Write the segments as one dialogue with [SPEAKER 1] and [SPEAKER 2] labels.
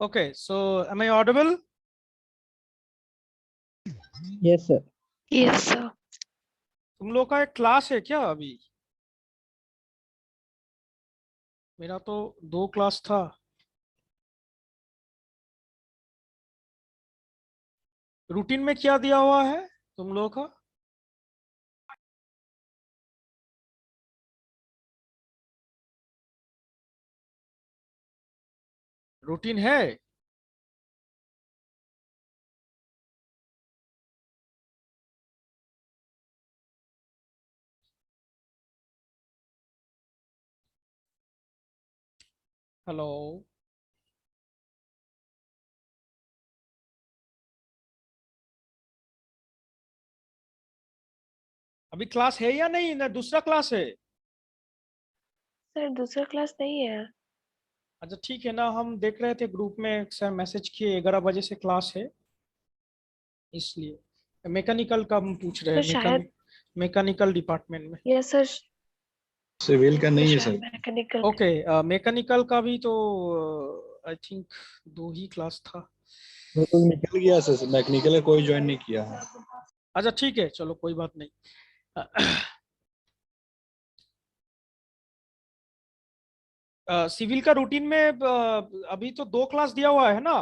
[SPEAKER 1] Okay, so am I audible?
[SPEAKER 2] Yes, sir.
[SPEAKER 3] Yes, sir.
[SPEAKER 1] तुम लोग का एक क्लास है क्या अभी? मेरा तो 2 क्लास था। रूटीन में क्या दिया हुआ है तुम लोग का? रूटीन है? हेलो, अभी क्लास है या नहीं ना दूसरा क्लास है?
[SPEAKER 3] सर दूसरा क्लास नहीं है।
[SPEAKER 1] अच्छा ठीक है ना, हम देख रहे थे ग्रुप में सर मैसेज किए 11 बजे से क्लास है, इसलिए मैकेनिकल का हम पूछ रहे
[SPEAKER 3] सर
[SPEAKER 1] हैं।
[SPEAKER 3] शायद
[SPEAKER 1] मैकेनिकल डिपार्टमेंट में।
[SPEAKER 3] Yes sir.
[SPEAKER 4] सिविल का नहीं है
[SPEAKER 3] शायद
[SPEAKER 4] सर।
[SPEAKER 3] मैकेनिकल।
[SPEAKER 1] ओके, मैकेनिकल का भी तो आई थिंक 2 ही क्लास था।
[SPEAKER 4] वो तो निकल गया सर, मैकेनिकल का कोई ज्वाइन नहीं किया है।
[SPEAKER 1] अच्छा ठीक है, चलो कोई बात नहीं। सिविल का रूटीन में अभी तो 2 क्लास दिया हुआ है ना?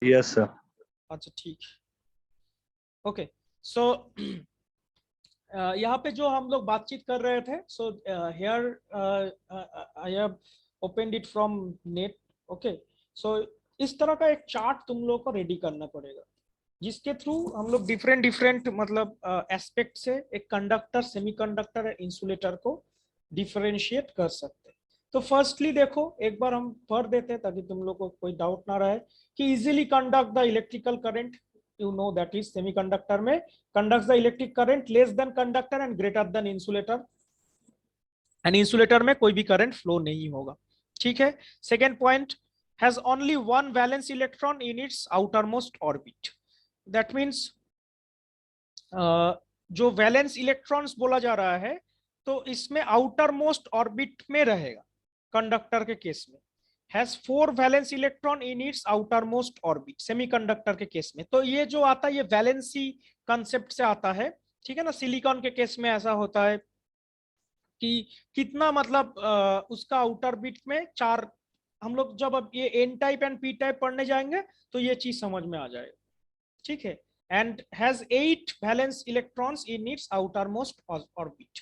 [SPEAKER 4] Yes sir.
[SPEAKER 1] अच्छा ठीक, ओके। सो यहाँ पे जो हम लोग बातचीत कर रहे थे, so here I have opened it from net. Okay, so इस तरह का एक चार्ट तुम लोग को रेडी करना पड़ेगा, जिसके थ्रू हम लोग डिफरेंट डिफरेंट मतलब एस्पेक्ट से एक कंडक्टर, सेमीकंडक्टर, इंसुलेटर को डिफरेंशिएट कर सकते हैं। तो फर्स्टली देखो, एक बार हम पढ़ देते हैं ताकि तुम लोग को कोई डाउट ना रहे कि easily conduct the electrical current, you know that is semiconductor में conducts the electric current less than conductor and greater than insulator, and insulator में कोई भी करंट फ्लो नहीं होगा। ठीक है। Second point, has only one valence electron in its outermost orbit, that means जो valence electrons बोला जा रहा है तो इसमें आउटर मोस्ट ऑर्बिट में रहेगा कंडक्टर के केस में। Has 4 valence electron in its outer most orbit, semiconductor के केस में। तो ये जो आता है ये वैलेंसी कंसेप्ट से आता है, ठीक है ना। सिलिकॉन के केस में ऐसा होता है कि कितना मतलब उसका आउटर बिट में 4, हम लोग जब अब ये N type and P type पढ़ने जाएंगे तो ये चीज समझ में आ जाएगा, ठीक है। And has 8 valence electrons in its outer most orbit.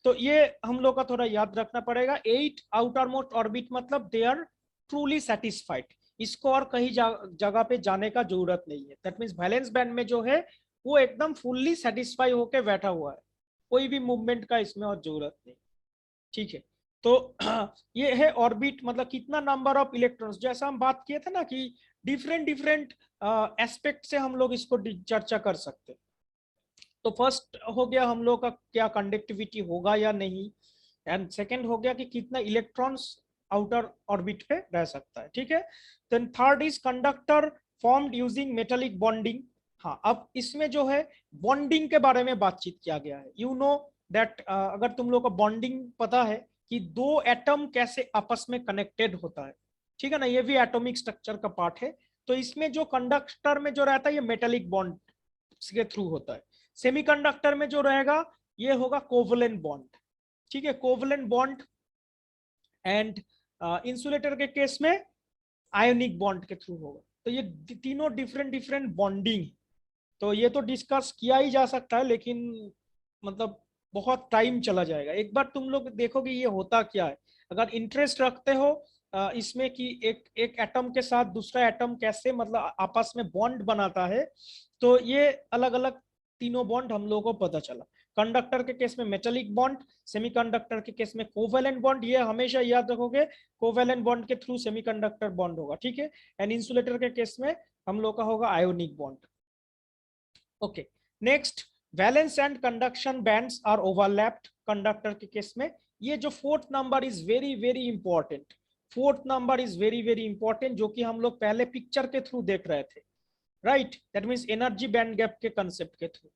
[SPEAKER 1] तो ये हम लोग का थोड़ा याद रखना पड़ेगा। 8 आउटर मोस्ट ऑर्बिट मतलब दे आर ट्रूली सेटिस्फाइड, इसको और कहीं जगह पे जाने का जरूरत नहीं है। दैट मीन्स वैलेंस बैंड में जो है वो एकदम फुल्ली सेटिस्फाई होके बैठा हुआ है, कोई भी मूवमेंट का इसमें और जरूरत नहीं, ठीक है। तो ये है ऑर्बिट, मतलब कितना नंबर ऑफ इलेक्ट्रॉन्स, जैसा हम बात किए थे ना कि डिफरेंट डिफरेंट एस्पेक्ट से हम लोग इसको चर्चा कर सकते हैं। तो फर्स्ट हो गया हम लोग का क्या कंडक्टिविटी होगा या नहीं, एंड सेकंड हो गया कि कितना इलेक्ट्रॉन्स आउटर ऑर्बिट पे रह सकता है, ठीक है। Then third is conductor formed using metallic bonding. हाँ, अब इसमें जो है बॉन्डिंग के बारे में बातचीत किया गया है। यू नो दैट अगर तुम लोग को बॉन्डिंग पता है कि 2 एटम कैसे आपस में कनेक्टेड होता है, ठीक है ना, ये भी एटॉमिक स्ट्रक्चर का पार्ट है। तो इसमें जो कंडक्टर में जो रहता है ये मेटालिक बॉन्ड के थ्रू होता है। सेमीकंडक्टर में जो रहेगा ये होगा कोवलेंट बॉन्ड, ठीक है, कोवलेंट बॉन्ड। एंड इंसुलेटर के केस में आयोनिक बॉन्ड के थ्रू होगा। तो ये तीनों डिफरेंट डिफरेंट बॉन्डिंग, तो ये तो डिस्कस किया ही जा सकता है, लेकिन मतलब बहुत टाइम चला जाएगा। एक बार तुम लोग देखोगे ये होता क्या है, अगर इंटरेस्ट रखते हो इसमें कि एक एक एटम के साथ दूसरा एटम कैसे मतलब आपस में बॉन्ड बनाता है, तो ये अलग अलग तीनों बॉन्ड हम लोगों को पता चला। कंडक्टर के केस में मेटालिक बॉन्ड, सेमीकंडक्टर के केस में कोवेलेंट बॉन्ड, ये हमेशा याद रखोगे, कोवेलेंट बॉन्ड के थ्रू सेमीकंडक्टर बॉन्ड होगा, ठीक है। एंड इंसुलेटर के केस में हम लोग का होगा ionic bond. Okay, next, valence and conduction bands are overlapped conductor के केस में। ये जो fourth number is very very important, fourth number is very very important, जो कि हम लोग पहले पिक्चर के थ्रू देख रहे थे, right. That means energy band gap के कंसेप्ट के थ्रू।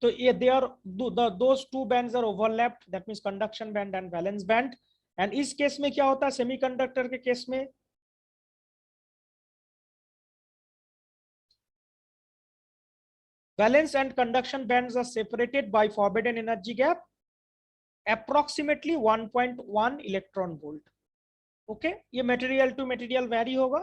[SPEAKER 1] तो ये they are those 2 bands are overlapped, that means conduction band and valence band. And इस केस में क्या होता है, सेमीकंडक्टर के केस में valence and conduction bands are separated by forbidden energy gap approximately 1.1 electron volt. Okay, ये material to material vary होगा।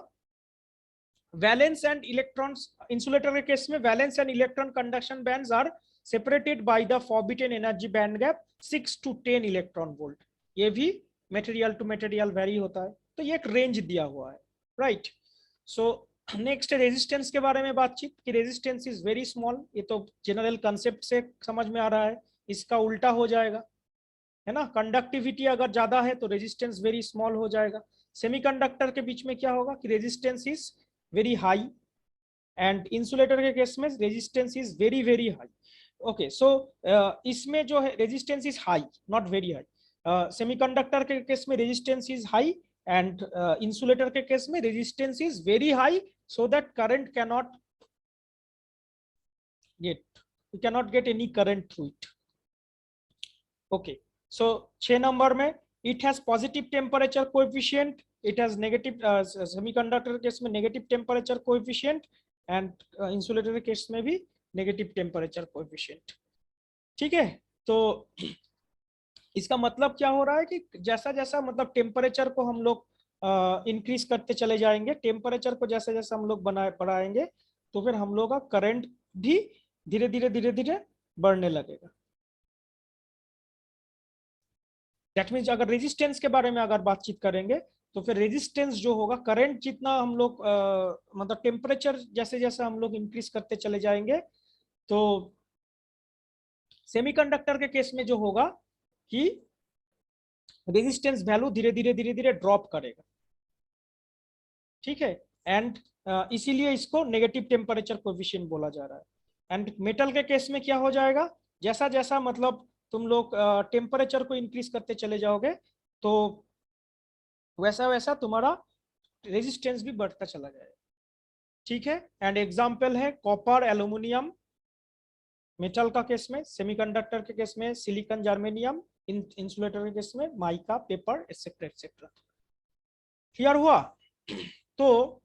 [SPEAKER 1] Valence and electrons, insulator के केस में valence and electron conduction bands are separated by the forbidden energy band gap 6 to 10 electron volt. ये भी material to material very होता है, तो ये एक रेंज दिया हुआ है, राइट। सो नेक्स्ट रेजिस्टेंस के बारे में बातचीत कि रेजिस्टेंस इज वेरी स्मॉल। ये तो जनरल कंसेप्ट से समझ में आ रहा है, इसका उल्टा हो जाएगा, है ना। कंडक्टिविटी अगर ज्यादा है तो रेजिस्टेंस वेरी स्मॉल हो जाएगा। सेमीकंडक्टर के बीच में क्या होगा कि resistance is very high, and insulator के केस में resistance is very very high. Okay, so इसमें जो है resistance is high, not very high. Semiconductor के केस में resistance is high, and insulator के केस में resistance is very high, so that current cannot get, you cannot get any current through it. Okay, so 6 number में it has positive temperature coefficient, it has negative semiconductor case में negative temperature coefficient, and insulator case में भी negative temperature coefficient। ठीक है, तो इसका मतलब क्या हो रहा है कि जैसा जैसा मतलब टेम्परेचर को हम लोग इंक्रीज करते चले जाएंगे, टेम्परेचर को जैसे जैसे हम लोग बढ़ाएंगे, तो फिर हम लोग का करंट भी धीरे धीरे बढ़ने लगेगा। दैट मीन्स अगर रेजिस्टेंस के बारे में अगर बातचीत करेंगे तो फिर रेजिस्टेंस जो होगा, करंट जितना हम लोग मतलब टेम्परेचर जैसे जैसे हम लोग इंक्रीज करते चले जाएंगे, तो सेमीकंडक्टर के केस में जो होगा कि रेजिस्टेंस वैल्यू धीरे धीरे ड्रॉप करेगा। ठीक है, एंड इसीलिए इसको नेगेटिव टेम्परेचर कोएफिशिएंट बोला जा रहा है। एंड मेटल के केस में क्या हो जाएगा, जैसा जैसा मतलब तुम लोग टेम्परेचर को इंक्रीज करते चले जाओगे तो वैसा वैसा तुम्हारा रेजिस्टेंस भी बढ़ता चला जाएगा। ठीक है, एंड एग्जाम्पल है कॉपर, एल्यूमिनियम मेटल का केस में, सेमीकंडक्टर के केस में सिलिकॉन, जर्मेनियम, इंसुलेटर के केस में mica, paper, etcetera etcetera. Clear हुआ? तो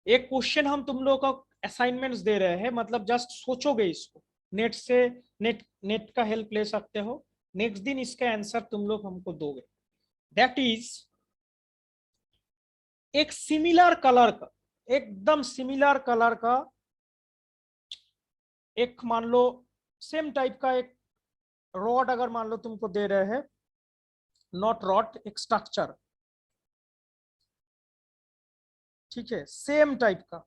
[SPEAKER 1] एक क्वेश्चन हम तुम लोग को असाइनमेंट्स दे रहे हैं, मतलब जस्ट सोचोगे इसको, नेट से नेट का हेल्प ले सकते हो। नेक्स्ट दिन इसका आंसर तुम लोग हमको दोगे। दैट इज एक सिमिलर कलर का, एकदम सिमिलर कलर का एक मान लो सेम टाइप का एक रॉड अगर मान लो तुमको दे रहे हैं, नॉट रॉड, एक स्ट्रक्चर, ठीक है, सेम टाइप का,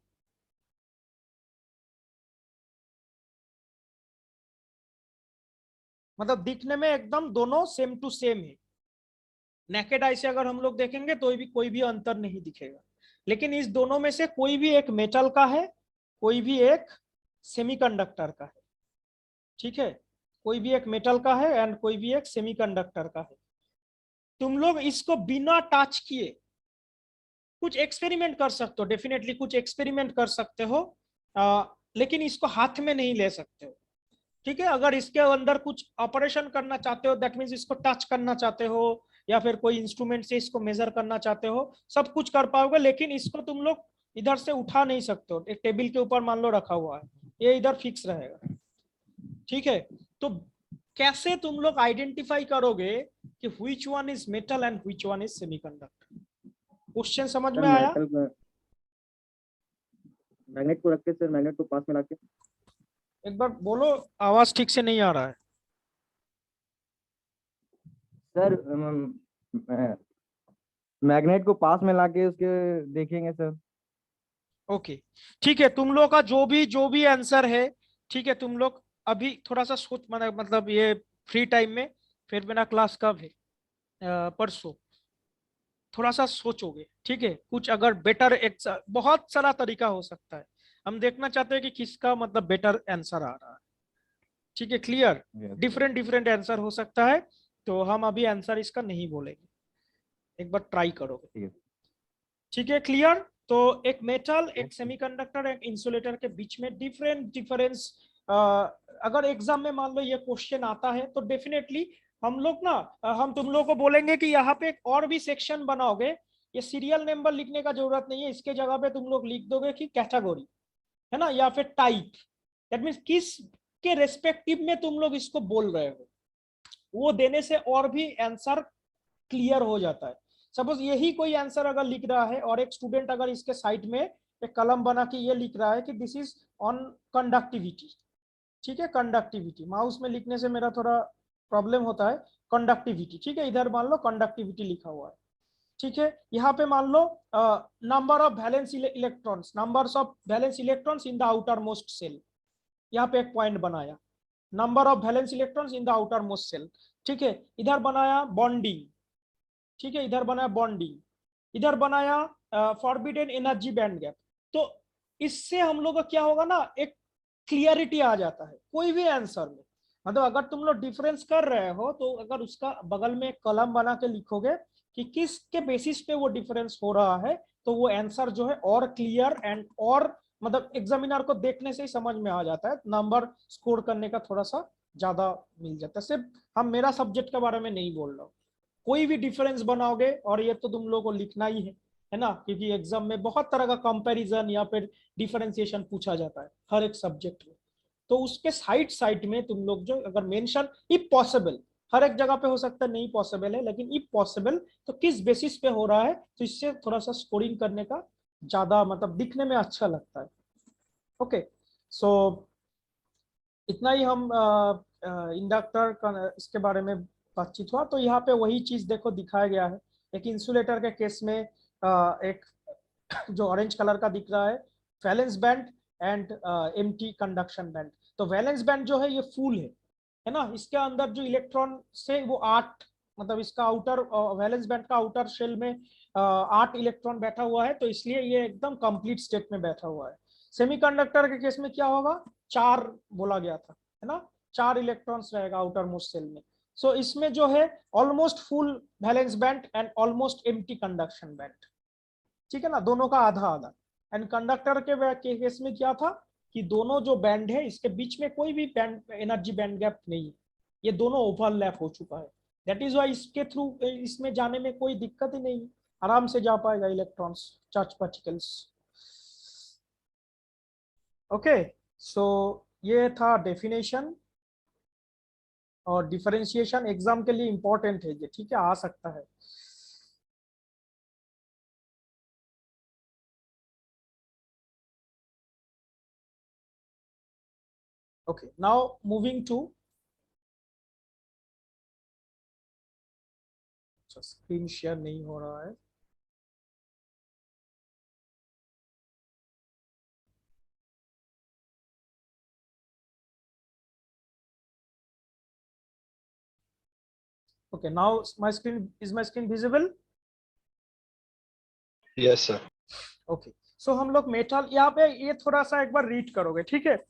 [SPEAKER 1] मतलब दिखने में एकदम दोनों सेम टू सेम है। नेकेड आई से अगर हम लोग देखेंगे तो भी कोई भी अंतर नहीं दिखेगा, लेकिन इस दोनों में से कोई भी एक मेटल का है, कोई भी एक सेमीकंडक्टर का है। ठीक है, कोई भी एक मेटल का है एंड कोई भी एक सेमीकंडक्टर का है। तुम लोग इसको बिना टच किए कुछ एक्सपेरिमेंट कर सकते हो, डेफिनेटली कुछ एक्सपेरिमेंट कर सकते हो, लेकिन इसको हाथ में नहीं ले सकते हो। ठीक है, अगर इसके अंदर कुछ ऑपरेशन करना चाहते हो, दैट मीन्स इसको टच करना चाहते हो या फिर कोई इंस्ट्रूमेंट से इसको मेजर करना चाहते हो, सब कुछ कर पाओगे, लेकिन इसको तुम लोग इधर से उठा नहीं सकते हो। एक टेबल के ऊपर मान लो रखा हुआ है, ये इधर फिक्स रहेगा। ठीक है, तो कैसे तुम लोग आइडेंटिफाई करोगे कि which one is metal and which one is semiconductor? Question समझ में आया?
[SPEAKER 2] मैग्नेट को रख के सर, मैग्नेट को पास में लाके
[SPEAKER 1] एक बार बोलो, आवाज ठीक से नहीं आ रहा है
[SPEAKER 2] सर। मैग्नेट को पास में लाके उसके देखेंगे सर।
[SPEAKER 1] ओके, ठीक है, तुम लोग का जो भी आंसर है, ठीक है, तुम लोग अभी थोड़ा सा सोच, मतलब ये फ्री टाइम में, फिर मेरा क्लास कब है, परसों, थोड़ा सा सोचोगे। ठीक है, कुछ अगर बेटर, एक बहुत सारा तरीका हो सकता है, हम देखना चाहते हैं कि किसका मतलब बेटर आंसर आ रहा है। ठीक है, क्लियर? डिफरेंट आंसर हो सकता है, तो हम अभी आंसर इसका नहीं बोलेंगे, एक बार ट्राई करोगे। ठीक है, क्लियर? तो एक मेटल, एक सेमीकंडक्टर, एक इंसुलेटर के बीच में डिफरेंस अगर एग्जाम में मान लो ये क्वेश्चन आता है तो डेफिनेटली हम लोग ना, हम तुम लोग को बोलेंगे कि यहाँ पे एक और भी सेक्शन बनाओगे। ये सीरियल नंबर लिखने का जरूरत नहीं है, इसके जगह पे तुम लोग लिख दोगे कि कैटेगरी। है ना, या फिर टाइप, दैट मीन्स किस के रेस्पेक्टिव में तुम लोग इसको बोल रहे हो, वो देने से और भी आंसर क्लियर हो जाता है। सपोज यही कोई आंसर अगर लिख रहा है और एक स्टूडेंट अगर इसके साइड में एक कलम बना के ये लिख रहा है कि दिस इज ऑन कंडक्टिविटी, ठीक है, कंडक्टिविटी, माउस में लिखने से मेरा थोड़ा प्रॉब्लम होता है, कंडक्टिविटी, ठीक है, इधर मान लो कंडक्टिविटी लिखा हुआ है, ठीक है, यहाँ पे मान लो number of valence electrons, numbers of valence electrons in the outermost shell, यहाँ पे एक पॉइंट बनाया, number of valence electrons in the outermost shell, ठीक है, इधर बनाया बॉन्डिंग, ठीक है, इधर बनाया बॉन्डिंग, इधर बनाया फॉरबिडन एनर्जी बैंड गैप। तो इससे हम लोग का क्या होगा ना, एक क्लियरिटी आ जाता है कोई भी आंसर में, मतलब अगर तुम लोग डिफरेंस कर रहे हो तो अगर उसका बगल में एक कॉलम बना के लिखोगे कि किसके बेसिस पे वो डिफरेंस हो रहा है, तो वो आंसर जो है और क्लियर एंड और मतलब एग्जामिनर को देखने से ही समझ में आ जाता है, नंबर स्कोर करने का थोड़ा सा ज्यादा मिल जाता है। सिर्फ हम मेरा सब्जेक्ट के बारे में नहीं बोल रहा हूँ, कोई भी डिफरेंस बनाओगे और ये तो तुम लोगों को लिखना ही है ना, क्योंकि एग्जाम में बहुत तरह का कंपैरिजन या फिर डिफरेंशिएशन पूछा जाता है हर एक सब्जेक्ट में, तो उसके साइड साइड में तुम लोग जो अगर मेंशन इफ पॉसिबल, हर एक जगह पे हो सकता है नहीं पॉसिबल है, लेकिन इफ पॉसिबल तो किस बेसिस पे हो रहा है, तो इससे थोड़ा सा स्कोरिंग करने का ज्यादा मतलब दिखने में अच्छा लगता है। ओके, सो इतना ही हम इंडक्टर का इसके बारे में बातचीत हुआ। तो यहाँ पे वही चीज देखो दिखाया गया है, एक इंसुलेटर के केस में एक जो ऑरेंज कलर का दिख रहा है valence band and empty conduction band. तो वैलेंस बैंड जो है ये फुल है ना, इसके अंदर जो इलेक्ट्रॉन से वो 8 मतलब इसका आउटर वैलेंस बैंड का आउटर शेल में 8 इलेक्ट्रॉन बैठा हुआ है, तो इसलिए ये एकदम कंप्लीट स्टेट में बैठा हुआ है। सेमीकंडक्टर के केस में क्या होगा, 4 बोला गया था, है ना, 4 इलेक्ट्रॉन्स रहेगा आउटर मोस्ट सेल में। सो इसमें जो है almost full valence band and almost empty conduction band, ठीक है ना, दोनों का आधा आधा। एंड कंडक्टर के केस में क्या था कि दोनों जो बैंड है इसके बीच में कोई भी बैंड एनर्जी बैंड गैप नहीं है, ये दोनों ओवरलैप हो चुका है, दैट इज वाई इसके थ्रू इसमें जाने में कोई दिक्कत ही नहीं, आराम से जा पाएगा इलेक्ट्रॉन्स चार्ज पार्टिकल्स। ओके, सो ये था डेफिनेशन और डिफरेंशिएशन, एग्जाम के लिए इंपॉर्टेंट है ये, ठीक है, आ सकता है। Okay, now moving to screen share नहीं हो रहा है, okay, now my screen is my screen visible?
[SPEAKER 4] Yes sir.
[SPEAKER 1] Okay, so हम लोग मेटल यहाँ पे ये थोड़ा सा एक बार रीड करोगे, ठीक है,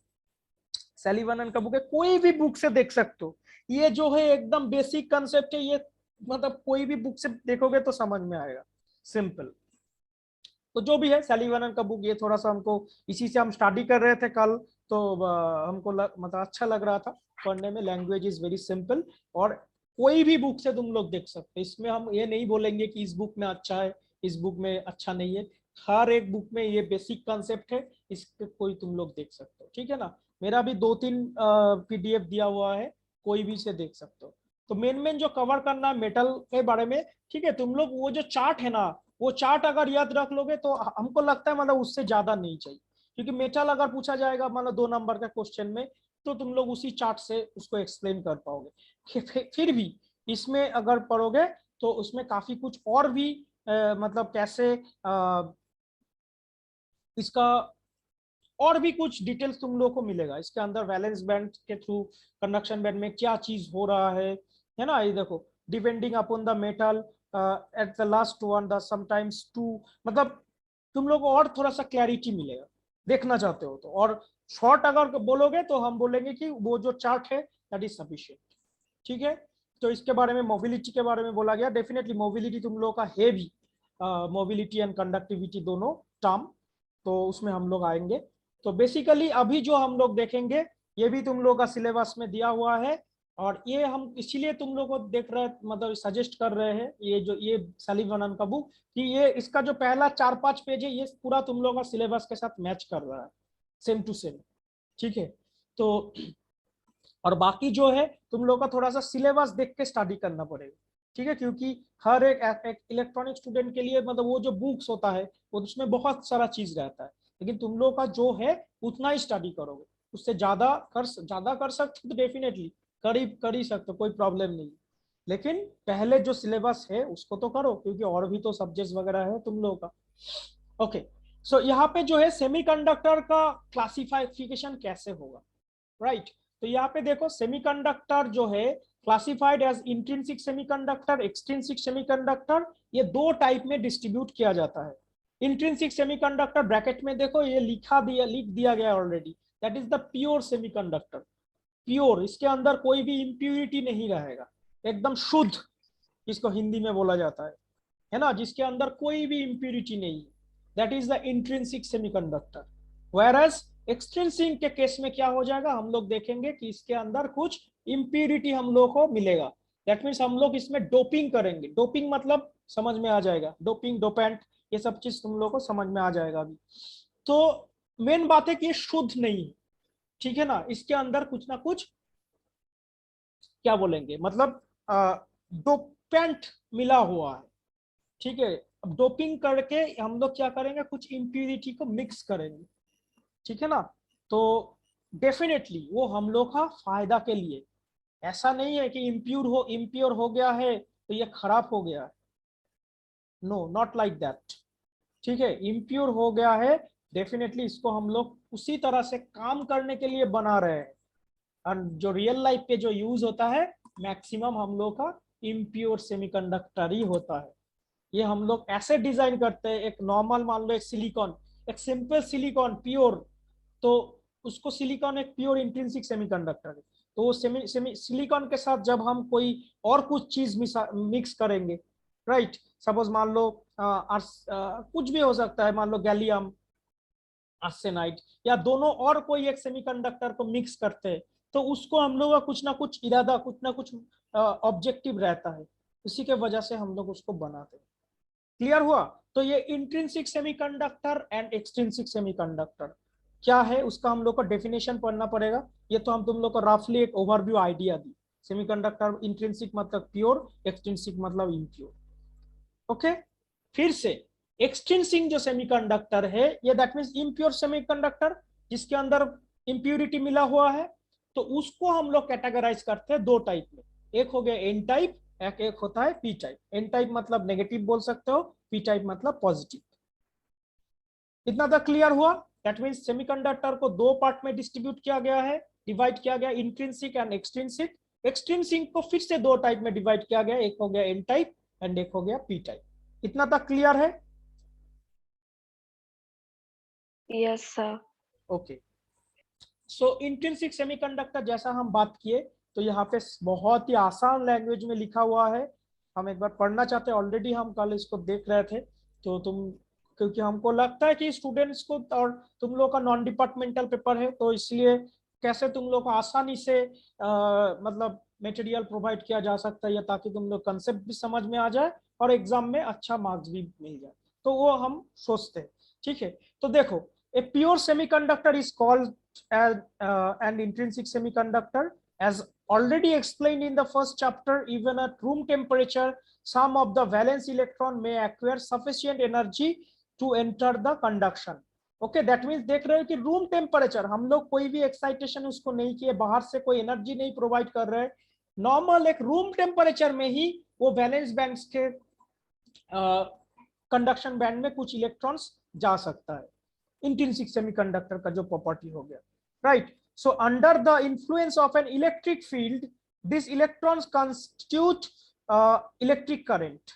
[SPEAKER 1] सैलिवानन का बुक है, कोई भी बुक से देख सकते हो, ये जो है एकदम बेसिक कंसेप्ट है, ये मतलब कोई भी बुक से देखोगे तो समझ में आएगा, सिंपल। तो जो भी है सैलिवानन का बुक, ये थोड़ा सा हमको इसी से हम स्टडी कर रहे थे कल, तो हमको मतलब अच्छा लग रहा था पढ़ने में, लैंग्वेज इज वेरी सिंपल, और कोई भी बुक से तुम लोग देख सकते हो, इसमें हम ये नहीं बोलेंगे कि इस बुक में अच्छा है इस बुक में अच्छा नहीं है, हर एक बुक में ये बेसिक कॉन्सेप्ट है, इसके कोई तुम लोग देख सकते हो, ठीक है ना। मेरा भी 2-3 PDF दिया हुआ है, कोई भी से देख सकते हो। तो मेन जो कवर करना मेटल के बारे में, ठीक है, तुम लोग वो जो चार्ट है ना, वो चार्ट अगर याद रख लोगे तो हमको लगता है मतलब उससे ज्यादा नहीं चाहिए, क्योंकि मेटल अगर पूछा जाएगा मतलब 2 नंबर का क्वेश्चन में, तो तुम लोग उसी चार्ट से उसको एक्सप्लेन कर पाओगे। फिर भी इसमें अगर पढ़ोगे तो उसमें काफी कुछ और भी मतलब कैसे इसका और भी कुछ डिटेल्स तुम लोगों को मिलेगा इसके अंदर, वैलेंस बैंड के थ्रू कंडक्शन बैंड में क्या चीज हो रहा है ना, ये देखो, depending upon the metal at the last one the sometimes too, मतलब तुम लोग को और थोड़ा सा क्लैरिटी मिलेगा, देखना चाहते हो तो। और शॉर्ट अगर बोलोगे तो हम बोलेंगे कि वो जो चार्ट है दैट इज सफिशिएंट, ठीक है। तो इसके बारे में मोबिलिटी के बारे में बोला गया, डेफिनेटली मोबिलिटी तुम लोगों का है भी, मोबिलिटी एंड कंडक्टिविटी दोनों टर्म, तो उसमें हम लोग आएंगे। तो बेसिकली अभी जो हम लोग देखेंगे ये भी तुम लोग का सिलेबस में दिया हुआ है, और ये हम इसीलिए तुम लोग को देख रहे मतलब सजेस्ट कर रहे हैं ये जो ये सैलिवानन का बुक, कि ये इसका जो पहला 4-5 पेज है ये पूरा तुम लोग का सिलेबस के साथ मैच कर रहा है, सेम टू सेम, ठीक है। तो और बाकी जो है तुम लोग का थोड़ा सा सिलेबस देख के स्टडी करना पड़ेगा, ठीक है, क्योंकि हर एक इलेक्ट्रॉनिक स्टूडेंट के लिए मतलब वो जो बुक्स होता है वो उसमें बहुत सारा चीज रहता है, लेकिन तुम लोग का जो है उतना ही स्टडी करोगे, उससे ज्यादा कर सकते तो डेफिनेटली कर ही सकते, कोई प्रॉब्लम नहीं, लेकिन पहले जो सिलेबस है उसको तो करो, क्योंकि और भी तो सब्जेक्ट्स वगैरह है तुम लोगों का। ओके, सो यहाँ पे जो है सेमीकंडक्टर का क्लासिफिकेशन कैसे होगा, राइट। तो यहाँ पे देखो सेमीकंडक्टर जो है classified as intrinsic semiconductor, extrinsic semiconductor, ये दो टाइप में डिस्ट्रीब्यूट किया जाता है। इंट्रिंसिक सेमीकंडक्टर ब्रैकेट में देखो ये लिख दिया गया already, that is the pure semiconductor, pure, इसके अंदर कोई भी इम्प्यूरिटी नहीं रहेगा, एकदम शुद्ध इसको हिंदी में बोला जाता है ना, जिसके अंदर कोई भी इम्प्यूरिटी नहीं है, that is the intrinsic semiconductor. Whereas extrinsic के केस में क्या हो जाएगा, हम लोग देखेंगे कि इसके अंदर कुछ इम्प्यूरिटी हम लोग को मिलेगा, दैट मीन्स हम लोग इसमें डोपिंग करेंगे, डोपिंग मतलब समझ में आ जाएगा, डोपिंग डोपेंट ये सब चीज तुम लोग को समझ में आ जाएगा अभी। तो मेन बात है कि ये शुद्ध नहीं है, ठीक है ना, इसके अंदर कुछ ना कुछ क्या बोलेंगे मतलब डोपेंट मिला हुआ है, ठीक है। अब डोपिंग करके हम लोग क्या करेंगे, कुछ इम्प्यूरिटी को मिक्स करेंगे, ठीक है ना, तो डेफिनेटली वो हम लोग का फायदा के लिए, ऐसा नहीं है कि इम्प्योर हो गया है तो ये खराब हो गया है, नो नॉट लाइक दैट, ठीक है। इम्प्योर हो गया है, डेफिनेटली इसको हम लोग उसी तरह से काम करने के लिए बना रहे हैं, और जो रियल लाइफ पे जो यूज होता है मैक्सिमम हम लोग का इम्प्योर सेमीकंडक्टर ही होता है। ये हम लोग ऐसे डिजाइन करते हैं, एक नॉर्मल मान लो एक सिलिकॉन, एक सिंपल सिलिकॉन प्योर, तो उसको सिलिकॉन एक प्योर इंट्रिंसिक सेमीकंडक्टर है, तो वो सिलिकॉन के साथ जब हम कोई और कुछ चीज मिक्स करेंगे, राइट, सपोज मान लो कुछ भी हो सकता है, मान लो गैलियम आर्सेनाइड, या दोनों और कोई एक सेमीकंडक्टर को मिक्स करते हैं, तो उसको हम लोग का कुछ ना कुछ इरादा, कुछ ना कुछ ऑब्जेक्टिव रहता है, उसी के वजह से हम लोग उसको बनाते हैं। क्लियर हुआ? तो ये intrinsic semiconductor and extrinsic semiconductor क्या है उसका हम लोग को डेफिनेशन पढ़ना पड़ेगा, ये तो हम तुम लोग को रफली एक ओवरव्यू आइडिया दी। सेमीकंडक्टर इंट्रिंसिक मतलब प्योर, एक्सट्रिंसिक मतलब इम्प्योर। ओके, फिर से एक्सट्रिंसिक जो सेमीकंडक्टर है ये दैट मींस इम्प्योर सेमीकंडक्टर, जिसके अंदर इम्प्यूरिटी मिला हुआ है, तो उसको हम लोग कैटेगराइज करते हैं दो टाइप में, एक हो गया एन टाइप, एक होता है पी टाइप। एन टाइप मतलब नेगेटिव बोल सकते हो, पी टाइप मतलब पॉजिटिव। इतना तक क्लियर हुआ? दैट मींस सेमीकंडक्टर को दो पार्ट में डिस्ट्रीब्यूट किया गया है, डिवाइड किया गया, इंट्रिंसिक एंड एक्सट्रिंसिक। एक्सट्रिंसिक को फिर से दो टाइप में डिवाइड किया गया, एक हो गया एन टाइप एंड एक हो गया पी टाइप। इतना तक क्लियर है?
[SPEAKER 3] Yes sir.
[SPEAKER 1] ओके, सो इंट्रिंसिक सेमीकंडक्टर जैसा हम बात किए, तो यहाँ पे बहुत ही आसान लैंग्वेज में लिखा हुआ है, हम एक बार पढ़ना चाहते हैं, ऑलरेडी हम कल इसको देख रहे थे, तो तुम, क्योंकि हमको लगता है कि स्टूडेंट्स को, और तुम लोग का नॉन डिपार्टमेंटल पेपर है, तो इसलिए कैसे तुम लोग को आसानी से मतलब मटेरियल प्रोवाइड किया जा सकता है, ताकि तुम लोग कंसेप्ट भी समझ में आ जाए और एग्जाम में अच्छा मार्क्स भी मिल जाए, तो वो हम सोचते हैं, ठीक है। तो देखो, a pure semiconductor is called an intrinsic semiconductor, as already explained in the first chapter. Even at room temperature, some of the valence electron may acquire sufficient energy to enter the conduction. Okay, that means देख रहे हो कि room temperature, हम लोग कोई भी excitation उसको नहीं किए, बाहर से कोई एनर्जी नहीं प्रोवाइड कर रहे, नॉर्मल एक रूम टेम्परेचर में ही वो वैलेंस बैंड के कंडक्शन बैंड में कुछ इलेक्ट्रॉन्स जा सकता है, इंट्रिंसिक सेमीकंडक्टर का जो प्रॉपर्टी हो गया, right. So under the influence of an electric field, this electrons constitute electric current.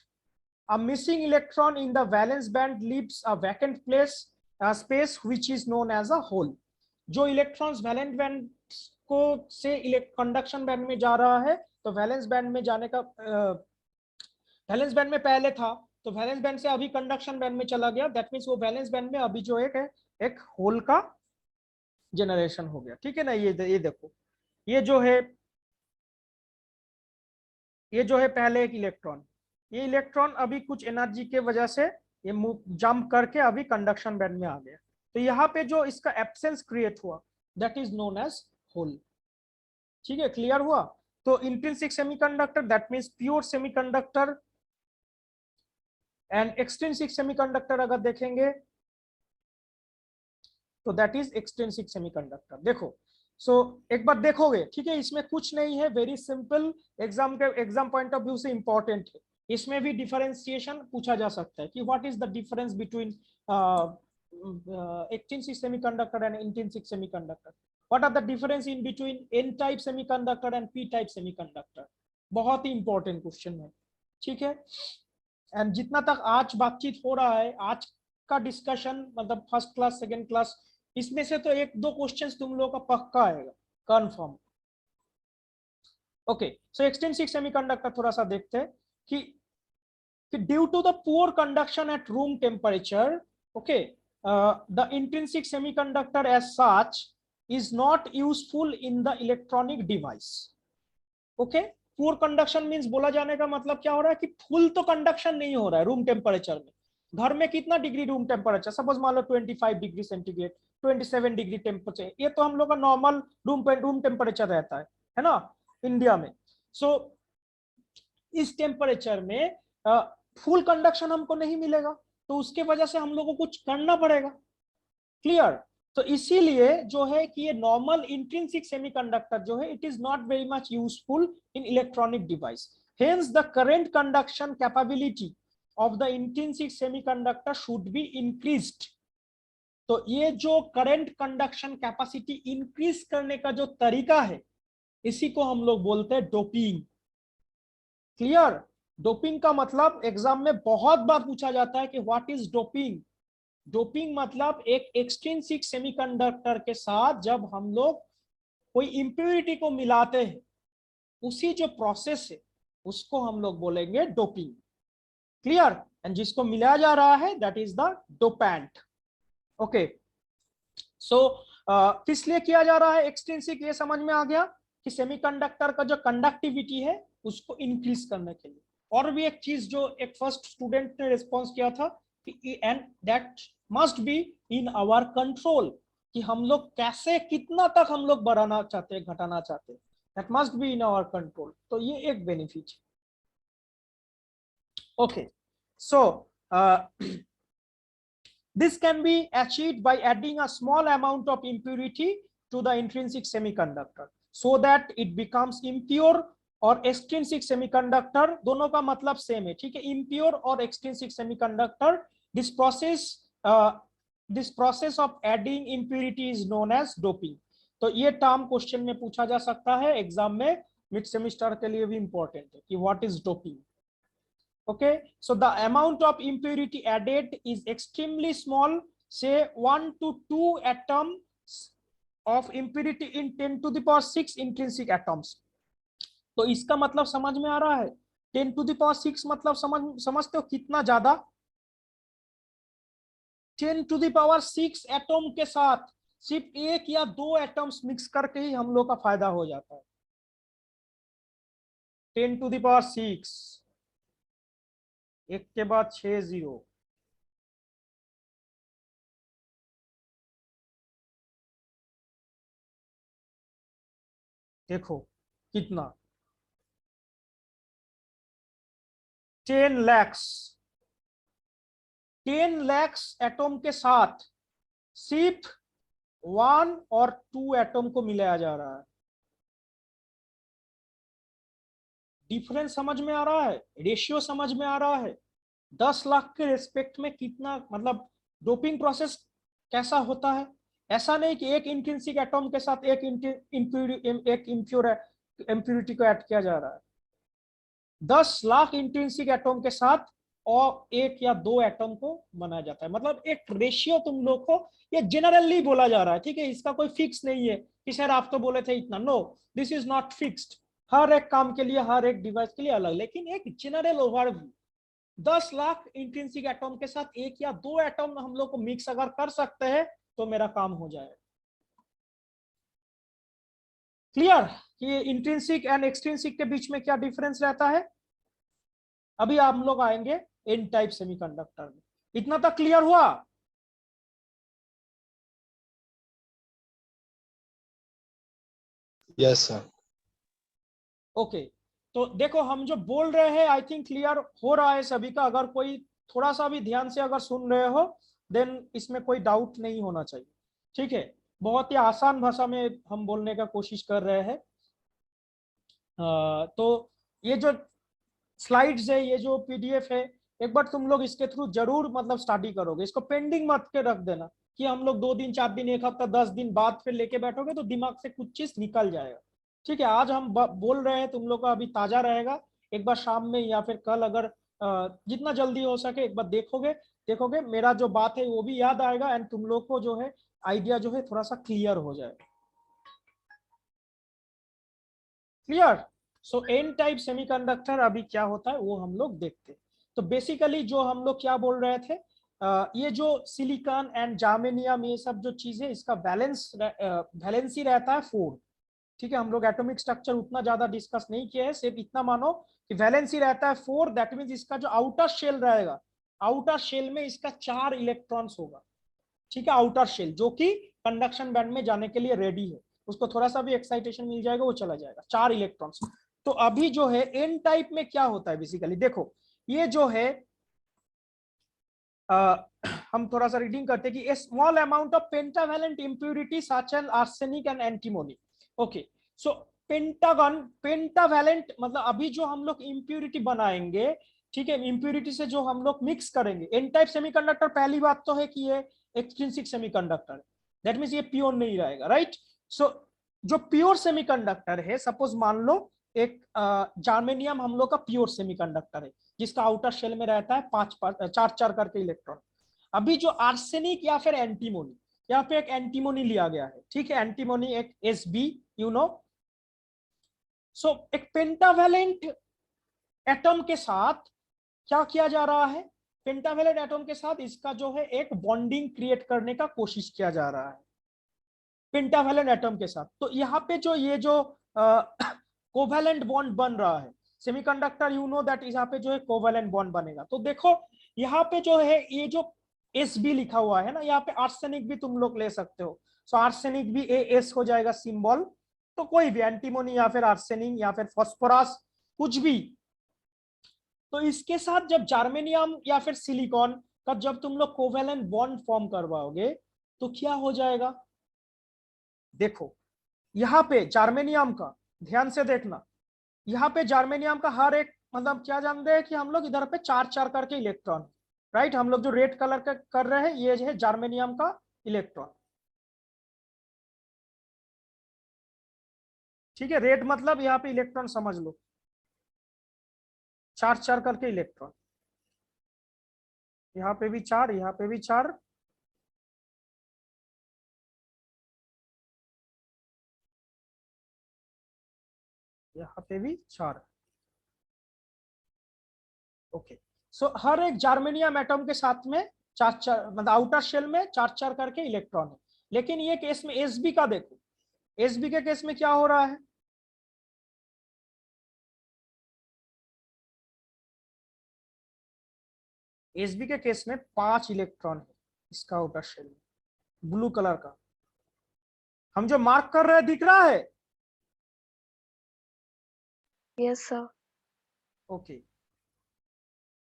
[SPEAKER 1] A missing electron in the valence band leaves a vacant space which is known as a hole. जो electrons valence band को से conduction band में जा रहा है, तो valence band में जाने का, वैलेंस बैंड में पहले था, तो वैलेंस बैंड से अभी कंडक्शन बैंड में चला गया, दैट मींस वो वैलेंस बैंड में अभी जो एक होल का जनरेशन हो गया, ठीक है ना। ये देखो, ये जो है पहले एक इलेक्ट्रॉन, ये इलेक्ट्रॉन अभी कुछ एनर्जी के वजह से ये जंप करके अभी कंडक्शन बैंड में आ गया, तो यहाँ पे जो इसका एब्सेंस क्रिएट हुआ that is known as hole. ठीक है, क्लियर हुआ? तो intrinsic semiconductor that means pure semiconductor, and extrinsic semiconductor अगर देखेंगे तो दैट इज एक्सट्रिंसिक सेमीकंडक्टर। देखो एक बार देखोगे, ठीक है, इसमें कुछ नहीं है, very simple, exam point of view से इंपॉर्टेंट है। इसमें भी डिफरेंशिएशन पूछा जा सकता है कि what is the difference between extrinsic semiconductor and intrinsic semiconductor, what are the difference in between N type semiconductor and P type semiconductor. बहुत ही इंपॉर्टेंट क्वेश्चन है, ठीक है। एंड जितना तक आज बातचीत हो रहा है, आज का डिस्कशन मतलब फर्स्ट क्लास सेकंड क्लास, इसमें से तो एक दो क्वेश्चंस तुम लोगों का पक्का आएगा, confirm. Okay, so extrinsic semiconductor थोड़ा सा देखते हैं कि due to the poor conduction at room temperature, okay, the intrinsic semiconductor as such is not useful in the electronic device. Okay, poor conduction means बोला जाने का मतलब क्या हो रहा है कि फुल तो कंडक्शन नहीं हो रहा है रूम टेम्परेचर में। घर में कितना डिग्री रूम टेम्परेचर, सपोज मान लो 25 डिग्री सेंटीग्रेड, 27 डिग्री टेम्परेचर, ये तो हम लोग का नॉर्मल रूम टेम्परेचर रहता है ना इंडिया में। सो इस टेम्परेचर में फुल कंडक्शन हमको नहीं मिलेगा, तो उसके वजह से हम लोग को कुछ करना पड़ेगा। क्लियर? तो इसीलिए जो है कि ये नॉर्मल इंट्रिंसिक सेमीकंडक्टर जो है it is not very much useful in electronic device, hence the current conduction capability of the intrinsic semiconductor should be increased। तो ये जो करंट कंडक्शन कैपेसिटी इंक्रीज करने का जो तरीका है इसी को हम लोग बोलते हैं डोपिंग। क्लियर? डोपिंग का मतलब एग्जाम में बहुत बार पूछा जाता है कि व्हाट इज डोपिंग। डोपिंग मतलब एक एक्सट्रिंसिक सेमीकंडक्टर के साथ जब हम लोग कोई इंप्योरिटी को मिलाते हैं, उसी जो प्रोसेस है उसको हम लोग बोलेंगे डोपिंग। क्लियर? एंड जिसको मिलाया जा रहा है that is the dopant. Okay, so किस लिए किया जा रहा है एक्सट्रिंसिक, ये समझ में आ गया कि सेमीकंडक्टर का जो कंडक्टिविटी है उसको इंक्रीज करने के लिए। और भी एक चीज जो एक फर्स्ट स्टूडेंट ने रिस्पॉन्स किया था कि and that must be in our control, कि हम लोग कैसे कितना तक हम लोग बढ़ाना चाहते हैं घटाना चाहते हैं, that must be in our control. तो ये एक बेनिफिट है। Okay, so this can be achieved by adding a small amount of impurity to the intrinsic semiconductor so that it becomes impure और extrinsic semiconductor, दोनों का मतलब same है, ठीक है, impure और extrinsic semiconductor। This process of adding impurity is known as doping। तो ये टर्म क्वेश्चन में पूछा जा सकता है एग्जाम में, मिड सेमिस्टर के लिए भी इंपॉर्टेंट है कि what is doping. Okay, so the amount of impurity added is extremely small, say 1 to 2 atoms of impurity in 10 to the power 6 intrinsic atoms। तो इसका मतलब समझ में आ रहा है, 10 to the power 6 मतलब समझते हो कितना ज्यादा, 10 to the power 6 एटम के साथ सिर्फ एक या दो एटम्स मिक्स करके ही हम लोग का फायदा हो जाता है। 10 to the power 6, एक के बाद 6 0, देखो कितना, 10 lakhs एटम के साथ सिर्फ 1 और 2 एटम को मिलाया जा रहा है। डिफरेंस समझ में आ रहा है, रेशियो समझ में आ रहा है, 10 लाख के रेस्पेक्ट में कितना, मतलब डोपिंग प्रोसेस कैसा होता है। ऐसा नहीं कि एक इंट्रिंसिक एटम के साथ एक इम्प्योरिटी को ऐड किया जा रहा है, 10 लाख इंट्रिंसिक एटम के साथ और एक या दो एटम को बनाया जाता है। मतलब एक रेशियो तुम लोग को, ये जनरली बोला जा रहा है, ठीक है, इसका कोई फिक्स नहीं है कि सर आप तो बोले थे इतना, no this is not fixed, हर एक काम के लिए हर एक डिवाइस के लिए अलग, लेकिन एक general overview 10 lakh intrinsic atom के साथ एक या दो एटम हम लोग को मिक्स अगर कर सकते हैं तो मेरा काम हो जाएगा। क्लियर कि इंट्रिंसिक एंड एक्सट्रिंसिक के बीच में क्या डिफरेंस रहता है। अभी आप लोग आएंगे एन टाइप सेमीकंडक्टर में, इतना तक क्लियर हुआ।
[SPEAKER 4] Yes sir.
[SPEAKER 1] ओके, तो देखो हम जो बोल रहे हैं आई थिंक क्लियर हो रहा है सभी का। अगर कोई थोड़ा सा भी ध्यान से अगर सुन रहे हो देन इसमें कोई डाउट नहीं होना चाहिए, ठीक है। बहुत ही आसान भाषा में हम बोलने का कोशिश कर रहे हैं। तो ये जो स्लाइड्स है, ये जो पीडीएफ है, एक बार तुम लोग इसके थ्रू जरूर मतलब स्टडी करोगे। इसको पेंडिंग मत के रख देना कि हम लोग 2 दिन 4 दिन 1 हफ्ता 10 दिन बाद फिर लेके बैठोगे तो दिमाग से कुछ चीज निकल जाएगा, ठीक है। आज हम बोल रहे हैं, तुम लोग का अभी ताजा रहेगा। एक बार शाम में या फिर कल अगर जितना जल्दी हो सके एक बार देखोगे देखोगे मेरा जो बात है वो भी याद आएगा एंड तुम लोग को जो है आइडिया जो है थोड़ा सा क्लियर हो जाएगा। क्लियर? सो एन टाइप सेमीकंडक्टर अभी क्या होता है वो हम लोग देखते हैं। तो बेसिकली जो हम लोग क्या बोल रहे थे, ये जो सिलिकॉन एंड जार्मेनियम ये सब जो चीजें इसका वैलेंसी रहता है 4, ठीक है। हम लोग एटॉमिक स्ट्रक्चर उतना ज्यादा डिस्कस नहीं किया है, सिर्फ इतना मानो कि वैलेंसी रहता है 4। दैट मीन्स इसका जो आउटर शेल रहेगा, आउटर शेल में इसका 4 इलेक्ट्रॉन्स होगा, ठीक है। आउटर शेल जो कि कंडक्शन बैंड में जाने के लिए रेडी है, उसको थोड़ा सा भी एक्साइटेशन मिल जाएगा वो चला जाएगा, 4 इलेक्ट्रॉन्स। तो अभी जो है एन टाइप में क्या होता है बेसिकली देखो, ये जो है हम थोड़ा सा रीडिंग करते हैं कि a small amount of pentavalent impurity such as arsenic and antimony. Okay, so pentavalent मतलब अभी जो हम लोग इंप्यूरिटी बनाएंगे, ठीक है, इंप्यूरिटी से जो हम लोग मिक्स करेंगे। एन टाइप सेमीकंडक्टर पहली बात तो है कि ये एक्सट्रिंसिक सेमीकंडक्टर है, दैट मींस ये प्योर नहीं रहेगा, राइट। सो जो प्योर सेमीकंडक्टर है, सपोज मान लो एक जार्मेनियम हम लोग का प्योर सेमीकंडक्टर है जिसका आउटर शेल में रहता है 4 करके इलेक्ट्रॉन। अभी जो आर्सेनिक या फिर एंटीमोनी, यहाँ पे एक एंटीमोनी लिया गया है, ठीक है, एंटीमोनी एक Sb यू नो। सो एक पेंटावैलेंट एटम के साथ क्या किया जा रहा है, पेंटावैलेंट एटम के साथ इसका जो है एक बॉन्डिंग क्रिएट करने का कोशिश किया जा रहा है पेंटावैलेंट एटम के साथ। तो यहाँ पे जो ये जो कोवैलेंट बॉन्ड बन रहा है सेमीकंडक्टर, यू नो दैट यहाँ पे जो है कोवैलेंट बॉन्ड बनेगा। तो देखो यहाँ पे जो है ये जो Sb लिखा हुआ है ना, यहाँ पे आर्सेनिक भी तुम लोग ले सकते हो। सो आर्सेनिक भी AS हो जाएगा सिंबल। तो कोई भी एंटीमोनी या फिर आर्सेनिक या फिर फॉस्फोरस कुछ भी, तो इसके साथ जब जार्मेनियम या फिर सिलिकॉन का जब तुम लोग कोवैलेंट बॉन्ड फॉर्म करवाओगे तो क्या हो जाएगा, देखो यहाँ पे जार्मेनियम का ध्यान से देखना, यहाँ पे जार्मेनियम का हर एक मतलब क्या जानते हैं कि हम लोग इधर पे 4 करके इलेक्ट्रॉन, राइट। हम लोग जो रेड कलर का कर रहे हैं ये जो है जार्मेनियम का इलेक्ट्रॉन, ठीक है। रेड मतलब यहाँ पे इलेक्ट्रॉन समझ लो, 4 करके इलेक्ट्रॉन, यहाँ पे भी 4, यहाँ पे भी 4, यहाँ पे भी 4। ओके, सो हर एक जार्मेनियम एटम के साथ में 4 मतलब आउटर शेल में 4 करके इलेक्ट्रॉन है। लेकिन ये केस में Sb का देखो, Sb के केस में क्या हो रहा है, Sb के केस में 5 इलेक्ट्रॉन है इसका आउटर शेल में, ब्लू कलर का हम जो मार्क कर रहे हैं दिख रहा है।
[SPEAKER 3] Yes sir.
[SPEAKER 1] ओके,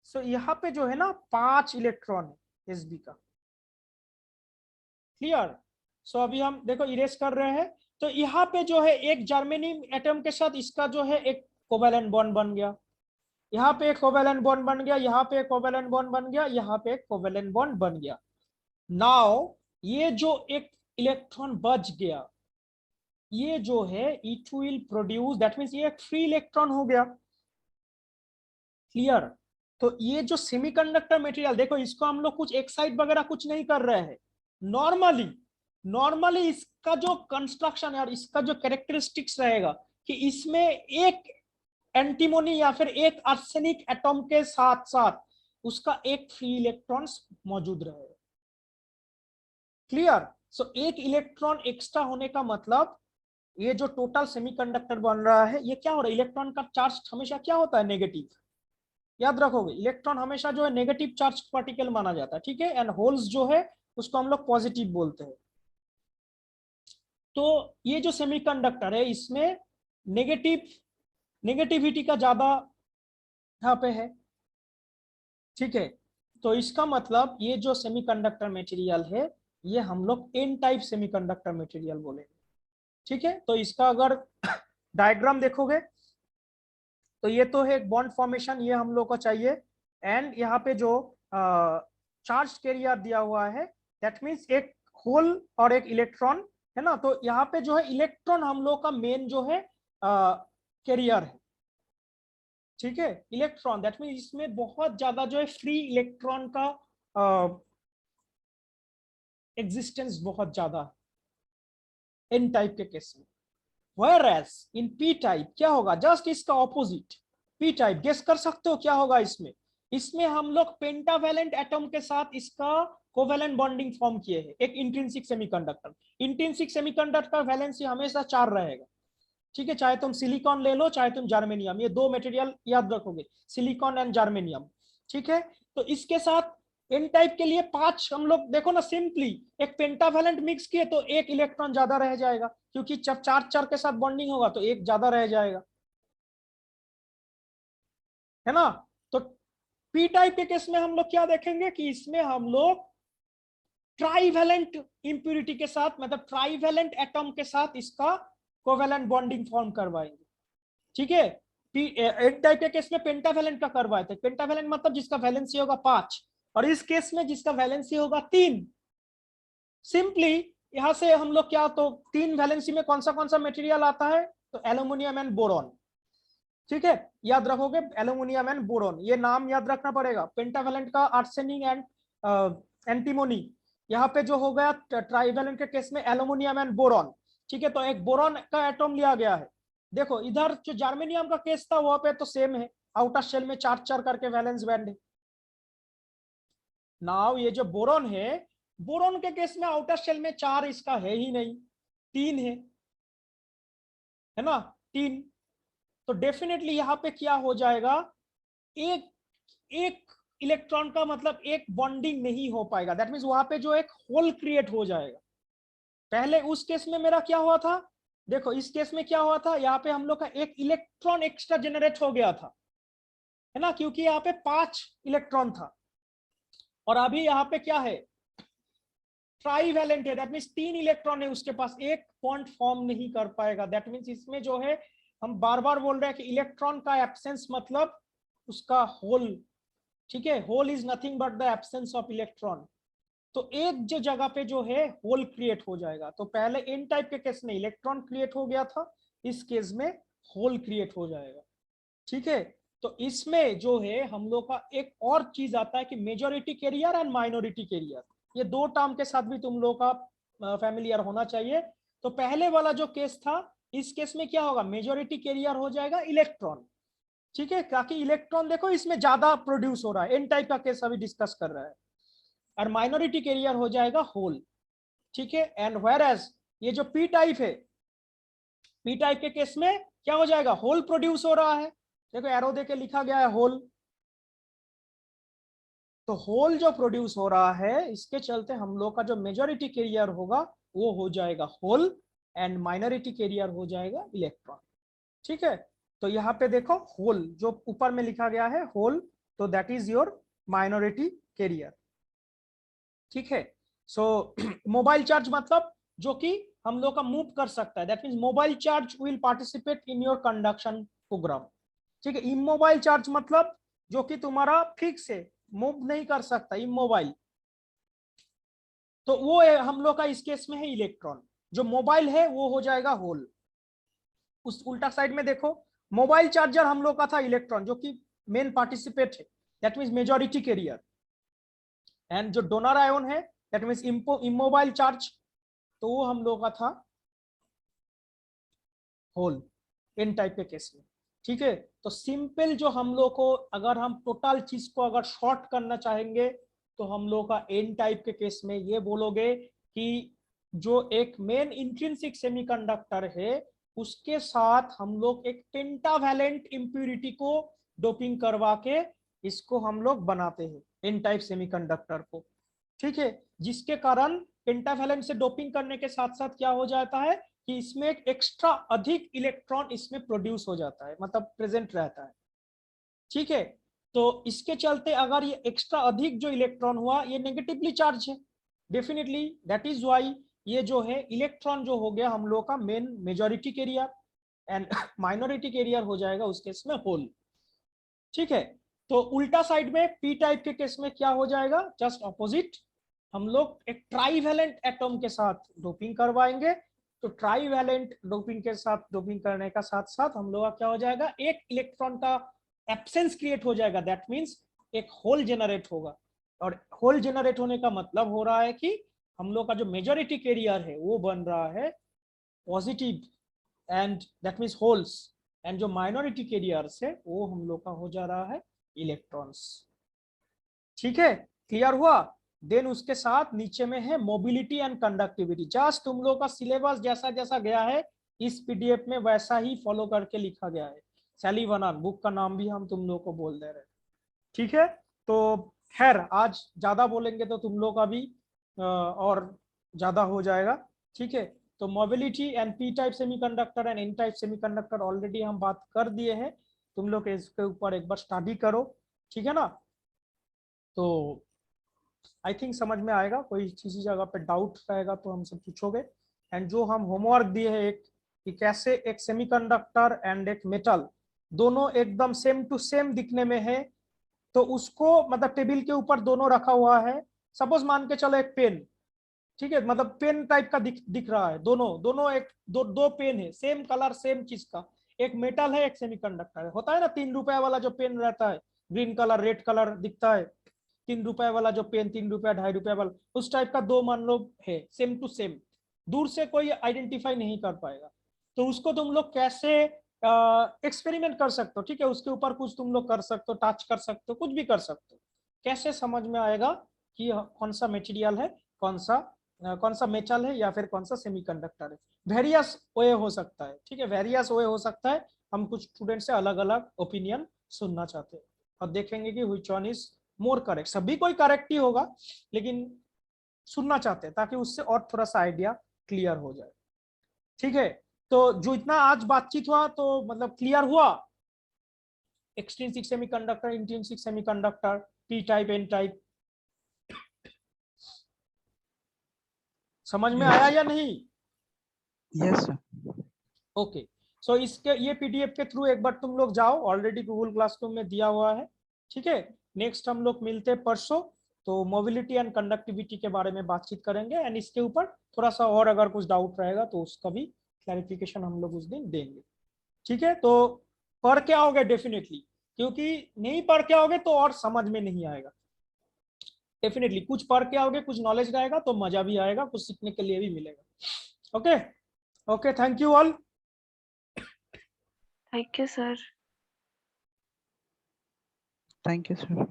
[SPEAKER 1] सो यहाँ पे जो है ना 5 इलेक्ट्रॉन है Sb का, क्लियर। सो अभी हम देखो इरेज कर रहे हैं। तो यहाँ पे जो है एक जर्मेनियम एटम के साथ इसका जो है एक कोवैलेंट बॉन्ड बन गया, यहाँ पे एक कोवैलेंट बॉन्ड बन गया, यहाँ पे एक कोवैलेंट बॉन्ड बन गया, यहाँ पे एक कोवैलेंट बॉन्ड बन गया। नाउ ये जो एक इलेक्ट्रॉन बच गया, ये जो है it will produce, that means ये एक फ्री इलेक्ट्रॉन हो गया, क्लियर। तो ये जो सेमीकंडक्टर मटेरियल देखो, इसको हम लोग कुछ एक्साइट वगैरह कुछ नहीं कर रहे हैं, नॉर्मली इसका जो कंस्ट्रक्शन है और इसका जो कैरेक्टरिस्टिक्स रहेगा कि इसमें एक एंटीमोनी या फिर एक आर्सेनिक एटॉम के साथ साथ उसका एक फ्री इलेक्ट्रॉन मौजूद रहेगा, क्लियर। सो एक इलेक्ट्रॉन एक्स्ट्रा होने का मतलब ये जो टोटल सेमीकंडक्टर बन रहा है ये क्या हो रहा है, इलेक्ट्रॉन का चार्ज हमेशा क्या होता है, नेगेटिव। याद रखोगे इलेक्ट्रॉन हमेशा जो है नेगेटिव चार्ज पार्टिकल माना जाता है, ठीक है, एंड होल्स जो है उसको हम लोग पॉजिटिव बोलते हैं। तो ये जो सेमीकंडक्टर है इसमें नेगेटिविटी का ज्यादा यहाँ पे है, ठीक है। तो इसका मतलब ये जो सेमीकंडक्टर मटेरियल है ये हम लोग एन टाइप सेमीकंडक्टर मटेरियल बोलेंगे, ठीक है। तो इसका अगर डायग्राम देखोगे तो ये तो है एक बॉन्ड फॉर्मेशन, ये हम लोग को चाहिए। एंड यहाँ पे जो चार्ज कैरियर दिया हुआ है दैट मीन्स एक होल और एक इलेक्ट्रॉन है ना। तो यहाँ पे जो है इलेक्ट्रॉन हम लोग का मेन जो है कैरियर है, ठीक है। इलेक्ट्रॉन दैट मीन्स इसमें बहुत ज्यादा जो है फ्री इलेक्ट्रॉन का एग्जिस्टेंस बहुत ज्यादा है एन टाइप के केस में। Whereas in P टाइप क्या होगा, जस्ट इसका ऑपोजिट। P टाइप गेस कर सकते हो क्या होगा इसमें? इसमें हम लोग पेंटावैलेंट एटम के साथ इसका कोवैलेंट बॉन्डिंग फॉर्म किए हैं। एक intrinsic semiconductor, intrinsic semiconductor valency हमेशा 4 रहेगा, ठीक है। चाहे तुम सिलिकॉन ले लो चाहे तुम जर्मेनियम, ये 2 मटेरियल याद रखोगे, सिलिकॉन एंड जर्मेनियम, ठीक है। तो इसके साथ एन टाइप के लिए 5 हम लोग देखो ना, सिंपली एक पेंटावैलेंट मिक्स किए तो एक इलेक्ट्रॉन ज्यादा रह जाएगा, क्योंकि जब 4 के साथ बॉन्डिंग होगा तो एक ज्यादा रह जाएगा, है ना। तो पी टाइप के केस में हम लोग क्या देखेंगे कि इसमें हम लोग ट्राइवैलेंट इंप्यूरिटी के साथ, मतलब ट्राइवैलेंट एटम के साथ इसका कोवैलेंट बॉन्डिंग फॉर्म करवाएंगे, ठीक है। एन टाइप के केस में पेंटावैलेंट का करवाए थे। पेंटावैलेंट मतलब जिसका वैलेंसी होगा 5, और इस केस में जिसका वैलेंसी होगा 3। सिंपली यहां से हम लोग क्या, तो 3 वैलेंसी में कौन सा मटेरियल आता है, तो एल्यूमिनियम एंड बोरॉन, ठीक है। याद रखोगे एल्यूमिनियम एंड बोरॉन, ये नाम याद रखना पड़ेगा। पेंटावैलेंट का आर्सेनिक एंड एंटीमोनी, यहाँ पे जो हो गया ट्राइवैलेंट के केस में एल्यूमिनियम एंड बोरॉन, ठीक है। तो एक बोरॉन का एटम लिया गया है। देखो इधर जो जर्मेनियम का केस था वहां पे तो सेम है, आउटर शेल में 4 करके वैलेंस बैंड है। नाउ ये जो बोरॉन है, बोरॉन के केस में आउटर शेल में 4 इसका है ही नहीं, 3 है ना, 3। तो डेफिनेटली यहाँ पे क्या हो जाएगा, एक इलेक्ट्रॉन का मतलब एक बॉन्डिंग नहीं हो पाएगा, दैट मीन्स वहां पे जो एक होल क्रिएट हो जाएगा। पहले उस केस में मेरा क्या हुआ था, देखो इस केस में क्या हुआ था, यहाँ पे हम लोग का एक इलेक्ट्रॉन एक्स्ट्रा जनरेट हो गया था, है ना, क्योंकि यहाँ पे 5 इलेक्ट्रॉन था। और अभी यहाँ पे क्या है, ट्राइवैलेंट है, दैट मीन्स 3 इलेक्ट्रॉन है उसके पास, एक बॉन्ड फॉर्म नहीं कर पाएगा। दैट मीन्स इसमें जो है हम बार बार बोल रहे हैं कि इलेक्ट्रॉन का एब्सेंस मतलब उसका होल, ठीक है। Hole is nothing but the absence of electron. तो एक जो जगह पे जो है होल क्रिएट हो जाएगा। तो पहले एन टाइप के केस में इलेक्ट्रॉन क्रिएट हो गया था, इस केस में होल क्रिएट हो जाएगा, ठीक है। तो इसमें जो है हम लोग का एक और चीज आता है कि majority carrier and minority carrier, ये 2 टर्म के साथ भी तुम लोग का फैमिलियर होना चाहिए। तो पहले वाला जो केस था, इस केस में क्या होगा, मेजॉरिटी कैरियर हो जाएगा इलेक्ट्रॉन, ठीक है, ताकि इलेक्ट्रॉन देखो इसमें ज्यादा प्रोड्यूस हो रहा है, एन टाइप का केस अभी डिस्कस कर रहा है, और माइनॉरिटी कैरियर हो जाएगा होल, ठीक है। एंड व्हेयरएज ये जो पी टाइप है, पी टाइप के केस में क्या हो जाएगा, होल प्रोड्यूस हो रहा है, देखो एरो देके लिखा गया है होल। तो होल जो प्रोड्यूस हो रहा है इसके चलते हम लोग का जो मेजॉरिटी कैरियर होगा वो हो जाएगा होल, एंड माइनॉरिटी कैरियर हो जाएगा इलेक्ट्रॉन, ठीक है। तो यहाँ पे देखो होल जो ऊपर में लिखा गया है होल, तो that is your minority carrier, ठीक है। सो मोबाइल चार्ज मतलब जो कि हम लोग का मूव कर सकता है, that means mobile charge will participate in your conduction program, ठीक है। इमोबाइल चार्ज मतलब जो कि तुम्हारा फिक्स है, मूव नहीं कर सकता, इमोबाइल। तो वो हम लोग का इस केस में है इलेक्ट्रॉन, जो मोबाइल है वो हो जाएगा होल। उस उल्टा साइड में देखो, मोबाइल चार्जर हम लोग का था इलेक्ट्रॉन जो कि मेन पार्टिसिपेट है, that means majority carrier. And जो डोनर आयोन है दैट मीन्स इमोबाइल चार्ज, तो वो हम लोग का था होल एन टाइप के केस में, ठीक है। तो सिंपल जो हम लोग को, अगर हम टोटल चीज को अगर शॉर्ट करना चाहेंगे तो हम लोग का एन टाइप के केस में ये बोलोगे कि जो एक मेन इंट्रिंसिक सेमीकंडक्टर है उसके साथ हम लोग एक पेंटावैलेंट इंप्यूरिटी को डोपिंग करवा के इसको हम लोग बनाते हैं एन टाइप सेमीकंडक्टर को, ठीक है। जिसके कारण पेंटावैलेंट से डोपिंग करने के साथ साथ क्या हो जाता है कि इसमें एक एक्स्ट्रा अधिक इलेक्ट्रॉन इसमें प्रोड्यूस हो जाता है, मतलब प्रेजेंट रहता है। ठीक है, तो इसके चलते अगर ये एक्स्ट्रा अधिक जो इलेक्ट्रॉन हुआ ये नेगेटिवली चार्ज है, डेफिनेटली दैट इज व्हाई ये जो है इलेक्ट्रॉन जो हो गया हम लोग का main majority carrier and minority carrier हो जाएगा उस केस में होल। ठीक है, तो उल्टा साइड में पी टाइप के केस में क्या हो जाएगा, जस्ट ऑपोजिट, हम लोग एक ट्राईवैलेंट एटम के साथ डोपिंग करवाएंगे। तो ट्राईवैलेंट डोपिंग के साथ डोपिंग करने का साथ साथ हम लोग का क्या हो जाएगा, एक इलेक्ट्रॉन का एब्सेंस क्रिएट हो जाएगा, दैट मींस एक होल जनरेट होगा। और होल जनरेट होने का मतलब हो रहा है कि हम लोग का जो मेजॉरिटी कैरियर है वो बन रहा है positive and that means holes, and जो माइनॉरिटी कैरियर्स है वो हम लोग का हो जा रहा है इलेक्ट्रॉन्स। ठीक है, क्लियर हुआ। देन उसके साथ नीचे में है मोबिलिटी एंड कंडक्टिविटी। जस्ट तुम लोग का सिलेबस जैसा जैसा गया है इस पीडीएफ में वैसा ही फॉलो करके लिखा गया है। सैली वनान बुक का नाम भी हम तुम लोग को बोल दे रहे हैं। ठीक है, तो खैर आज ज्यादा बोलेंगे तो तुम लोग का भी और ज्यादा हो जाएगा। ठीक है, तो mobility and P type semiconductor and N type semiconductor already हम बात कर दिए हैं, तुम लोग इसके ऊपर एक बार स्टडी करो। ठीक है ना, तो आई थिंक समझ में आएगा। कोई किसी जगह पे डाउट रहेगा तो हमसे पूछोगे। एंड जो हम होमवर्क दिए है एक कि कैसे एक सेमीकंडक्टर एंड एक मेटल दोनों एकदम सेम टू सेम दिखने में है, तो उसको मतलब टेबल के ऊपर दोनों रखा हुआ है। सपोज मान के चलो एक पेन, ठीक है, मतलब पेन टाइप का दिख रहा है, दोनों एक दो पेन है सेम कलर सेम चीज का, एक मेटल है एक सेमीकंडक्टर है। होता है ना 3 रुपए वाला जो पेन रहता है, ग्रीन कलर रेड कलर दिखता है, 3 रुपए वाला जो पेन, 3 रुपया 2.5 रुपया वाला, उस टाइप का दो मान लो है सेम टू सेम, दूर से कोई आइडेंटिफाई नहीं कर पाएगा। तो उसको तुम लोग कैसे एक्सपेरिमेंट कर सकते हो। ठीक है, उसके ऊपर कुछ तुम लोग कर सकते हो, टच कर सकते हो, कुछ भी कर सकते हो। कैसे समझ में आएगा कि कौन सा मटेरियल है, कौन सा मेटल है या फिर कौन सा सेमीकंडक्टर है। वेरियस वे हो सकता है। ठीक है, वेरियस वे हो सकता है। हम कुछ स्टूडेंट से अलग अलग ओपिनियन सुनना चाहते हैं और देखेंगे कि which one is more correct. सभी कोई करेक्ट ही होगा लेकिन सुनना चाहते हैं ताकि उससे और थोड़ा सा आइडिया क्लियर हो जाए। ठीक है, तो जो इतना आज बातचीत हुआ तो मतलब क्लियर हुआ, extrinsic semiconductor, intrinsic semiconductor, P type N type, समझ में आया या नहीं?
[SPEAKER 5] Yes sir.
[SPEAKER 1] ओके, सो इसके ये पीडीएफ के थ्रू एक बार तुम लोग जाओ, ऑलरेडी गूगल क्लासरूम में दिया हुआ है। ठीक है, नेक्स्ट हम लोग मिलते हैं परसों, तो मोबिलिटी एंड कंडक्टिविटी के बारे में बातचीत करेंगे एंड इसके ऊपर थोड़ा सा और अगर कुछ डाउट रहेगा तो उसका भी क्लैरिफिकेशन हम लोग उस दिन देंगे। ठीक है, तो पढ़ के आओगे डेफिनेटली, क्योंकि नहीं पढ़ के आओगे तो और समझ में नहीं आएगा। डेफिनेटली कुछ पढ़ के आओगे, कुछ नॉलेज रहेगा तो मजा भी आएगा, कुछ सीखने के लिए भी मिलेगा। Okay okay, thank you all.
[SPEAKER 3] Thank you sir.
[SPEAKER 5] Thank you sir.